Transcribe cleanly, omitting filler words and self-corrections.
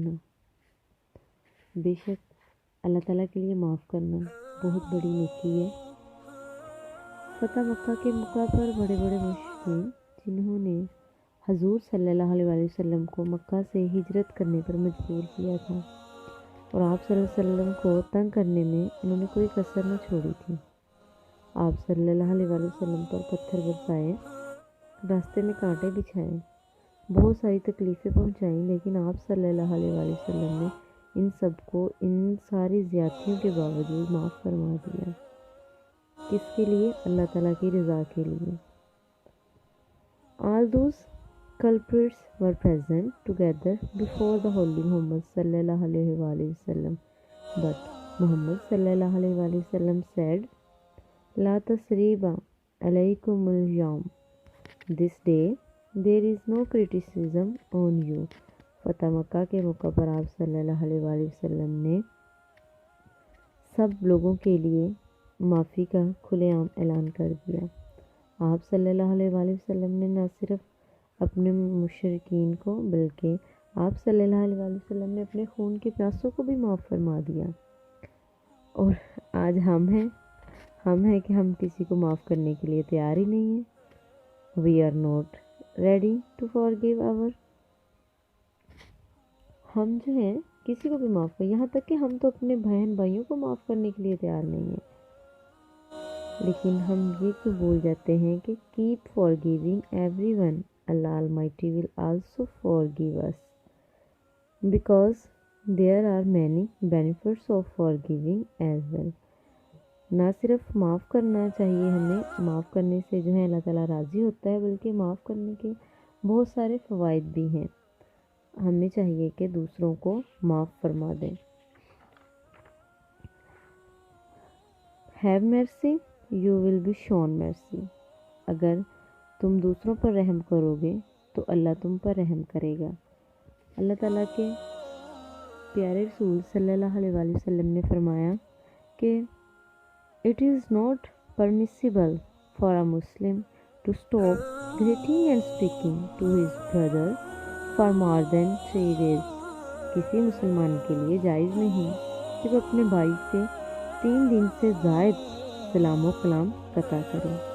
کرنا۔ بے شک اللہ تعالیٰ کے لیے معاف کرنا بہت بڑی نیکی ہے۔ فتح مکہ کے موقع پر بڑے بڑے مشرکین جنہوں نے حضور صلی اللہ علیہ وآلہ وسلم کو مکہ سے ہجرت کرنے پر مجبور کیا تھا اور آپ صلی اللہ علیہ وسلم کو تنگ کرنے میں انہوں نے کوئی کسر نہ چھوڑی تھی۔ آپ صلی اللہ علیہ وآلہ وسلم پر پتھر برسائے، راستے میں کانٹے بچھائے، بہت ساری تکلیفیں پہنچائیں، لیکن آپ صلی اللہ علیہ وآلہ وسلم نے ان سب کو ان ساری زیادتیوں کے باوجود معاف فرما دیا۔ کس کے لیے؟ اللہ تعالیٰ کی رضا کے لیے۔ All those culprits were present together before the Holy Muhammad sallallahu alaihi wasallam, but Muhammad sallallahu alaihi wasallam said, "La tasriba alaykumul yawm." This day there is no criticism on you. فتح مکہ کے موقع پر آپ صلی اللہ علیہ وآلہ وسلم نے سب لوگوں کے لیے معافی کا کھلے عام اعلان کر دیا۔ آپ صلی اللہ علیہ وآلہ وسلم نے نہ صرف اپنے مشرکین کو بلکہ آپ صلی اللہ علیہ وآلہ وسلم نے اپنے خون کے پیاسوں کو بھی معاف فرما دیا۔ اور آج ہم ہیں کہ ہم کسی کو معاف کرنے کے لیے تیار ہی نہیں ہیں۔ We are not ready to forgive our. ہم جو ہیں کسی کو بھی معاف کر، یہاں تک کہ ہم تو اپنے بہن بھائیوں کو معاف کرنے کے لیے تیار نہیں ہیں، لیکن ہم یہ کیوں بھول جاتے ہیں کہ keep forgiving everyone, Allah Almighty will also forgive us, because there are many benefits of forgiving as well. نہ صرف معاف کرنا چاہیے ہمیں، معاف کرنے سے جو ہے اللہ تعالیٰ راضی ہوتا ہے، بلکہ معاف کرنے کے بہت سارے فوائد بھی ہیں۔ ہمیں چاہیے کہ دوسروں کو معاف فرما دیں۔ Have mercy, you will be shown mercy. اگر تم دوسروں پر رحم کرو گے تو اللہ تم پر رحم کرے گا۔ اللہ تعالیٰ کے پیارے رسول صلی اللہ علیہ وآلہ وسلم نے فرمایا کہ it is not permissible for a Muslim to stop greeting and speaking to his brother for more than 3 days. کسی مسلمان کے لیے جائز نہیں کہ وہ اپنے بھائی سے 3 دن سے زائد سلام و کلام قطع کرے۔